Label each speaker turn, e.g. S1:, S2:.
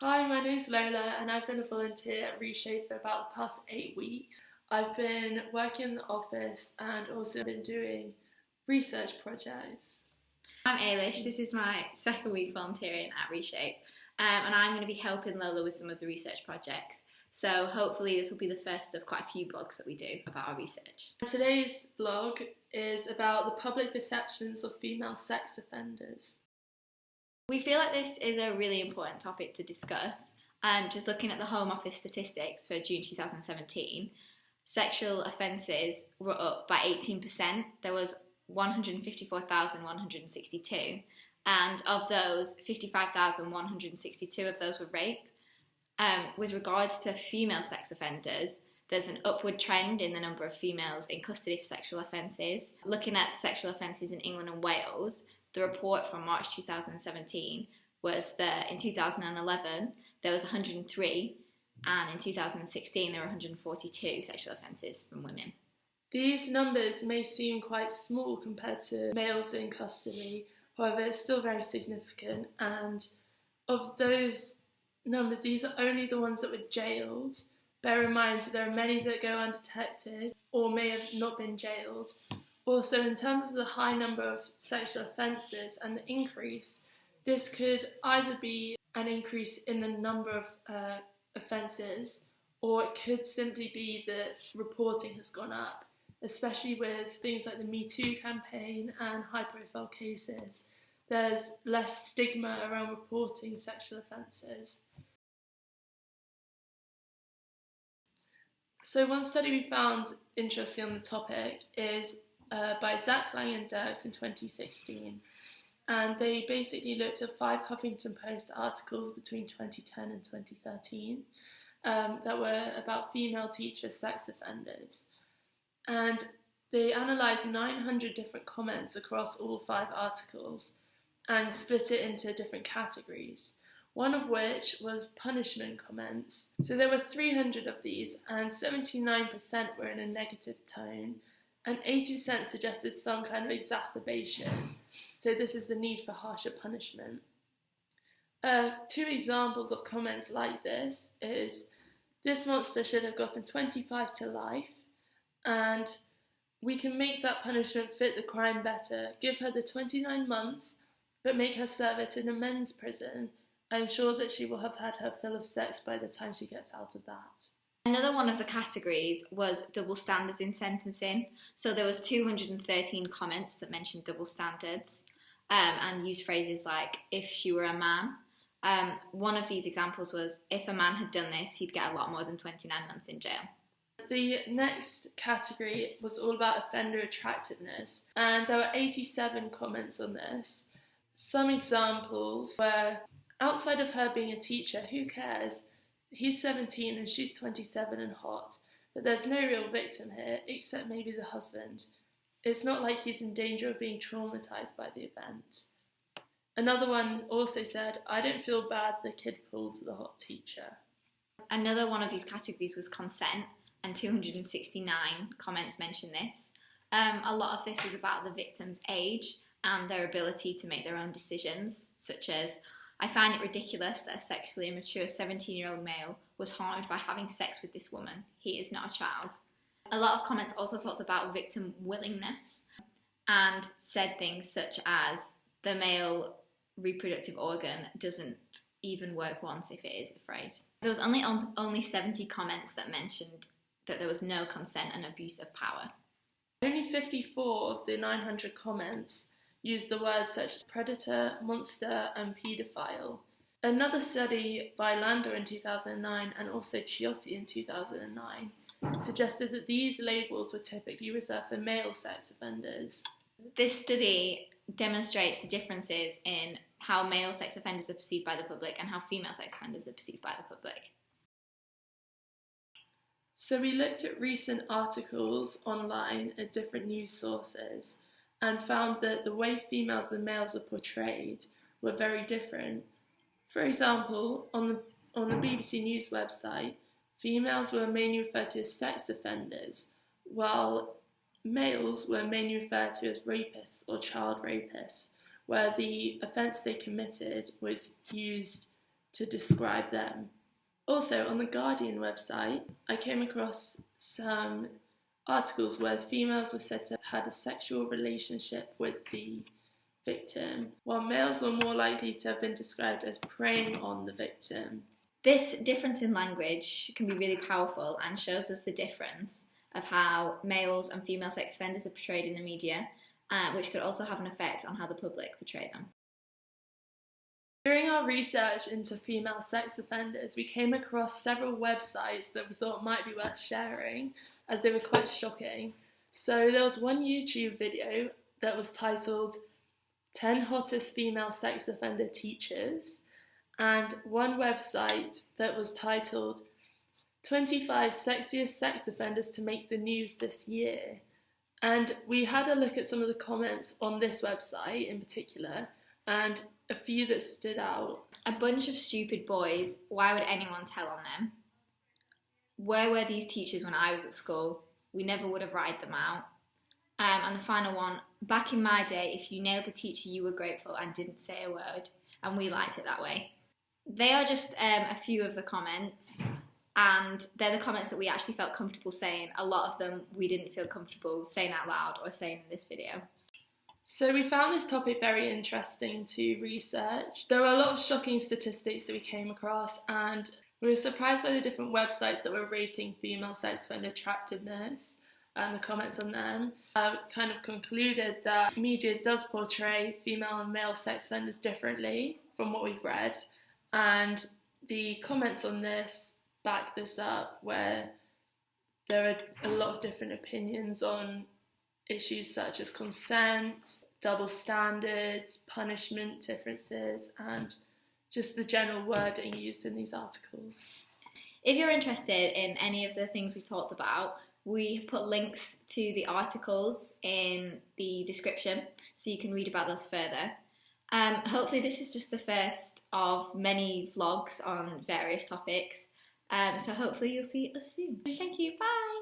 S1: Hi, my name's Lola and I've been a volunteer at Reshape for about the past 8 weeks. I've been working in the office and also been doing research projects.
S2: I'm Ailish, this is my second week volunteering at Reshape and I'm going to be helping Lola with some of the research projects. So hopefully this will be the first of quite a few blogs that we do about our research.
S1: Today's vlog is about the public perceptions of female sex offenders.
S2: We feel like this is a really important topic to discuss. Just looking at the Home Office statistics for June 2017, sexual offences were up by 18%. There was 154,162, and of those, 55,162 of those were rape. With regards to female sex offenders, there's an upward trend in the number of females in custody for sexual offences. Looking at sexual offences in England and Wales, the report from March 2017 was that in 2011 there was 103, and in 2016 there were 142 sexual offences from women.
S1: These numbers may seem quite small compared to males in custody, however it's still very significant, and of those numbers, these are only the ones that were jailed. Bear in mind there are many that go undetected or may have not been jailed. Also, in terms of the high number of sexual offences and the increase, this could either be an increase in the number of offences, or it could simply be that reporting has gone up, especially with things like the Me Too campaign and high-profile cases. There's less stigma around reporting sexual offences. So one study we found interesting on the topic is by Zach Lang and Dirks in 2016, and they basically looked at 5 Huffington Post articles between 2010 and 2013 that were about female teacher sex offenders, and they analysed 900 different comments across all 5 articles and split it into different categories, one of which was punishment comments. So there were 300 of these, and 79% were in a negative tone, and 80% suggested some kind of exacerbation. So this is the need for harsher punishment. 2 examples of comments like this is, "This monster should have gotten 25 to life," and "We can make that punishment fit the crime better. Give her the 29 months, but make her serve it in a men's prison. I'm sure that she will have had her fill of sex by the time she gets out of that."
S2: Another one of the categories was double standards in sentencing. So there was 213 comments that mentioned double standards and used phrases like, "if she were a man." One of these examples was, "if a man had done this, he'd get a lot more than 29 months in jail."
S1: The next category was all about offender attractiveness, and there were 87 comments on this. Some examples were, "Outside of her being a teacher, who cares? He's 17 and she's 27 and hot, but there's no real victim here, except maybe the husband. It's not like he's in danger of being traumatised by the event." Another one also said, "I don't feel bad the kid pulled the hot teacher."
S2: Another one of these categories was consent, and 269 comments mentioned this. A lot of this was about the victim's age and their ability to make their own decisions, such as, "I find it ridiculous that a sexually immature 17-year-old male was harmed by having sex with this woman. He is not a child." A lot of comments also talked about victim willingness and said things such as, "The male reproductive organ doesn't even work once if it is afraid." There was only 70 comments that mentioned that there was no consent and abuse of power.
S1: Only 54 of the 900 comments used the words such as predator, monster, and paedophile. Another study by Landor in 2009 and also Ciotti in 2009 suggested that these labels were typically reserved for male sex offenders.
S2: This study demonstrates the differences in how male sex offenders are perceived by the public and how female sex offenders are perceived by the public.
S1: So we looked at recent articles online at different news sources and found that the way females and males were portrayed were very different. For example, on the BBC News website, females were mainly referred to as sex offenders, while males were mainly referred to as rapists or child rapists, where the offence they committed was used to describe them. Also, on the Guardian website, I came across some articles where females were said to have had a sexual relationship with the victim, while males were more likely to have been described as preying on the victim.
S2: This difference in language can be really powerful and shows us the difference of how males and female sex offenders are portrayed in the media, which could also have an effect on how the public portray them.
S1: During our research into female sex offenders, we came across several websites that we thought might be worth sharing, as they were quite shocking. So there was one YouTube video that was titled 10 Hottest Female Sex Offender Teachers, and one website that was titled 25 Sexiest Sex Offenders to Make the News This Year. And we had a look at some of the comments on this website in particular, and a few that stood out.
S2: A bunch of stupid boys, why would anyone tell on them? Where were these teachers when I was at school? We never would have ratted them out. And the final one, back in my day, if you nailed a teacher, you were grateful and didn't say a word, and we liked it that way. They are just a few of the comments, and they're the comments that we actually felt comfortable saying. A lot of them we didn't feel comfortable saying out loud or saying in this video.
S1: So we found this topic very interesting to research. There were a lot of shocking statistics that we came across, and we were surprised by the different websites that were rating female sex offender attractiveness and the comments on them. Kind of concluded that media does portray female and male sex offenders differently from what we've read, and the comments on this back this up, where there are a lot of different opinions on issues such as consent, double standards, punishment differences, and just the general wording used in these articles.
S2: If you're interested in any of the things we talked about, we have put links to the articles in the description so you can read about those further. Hopefully this is just the first of many vlogs on various topics, so hopefully you'll see us soon. Thank you, bye!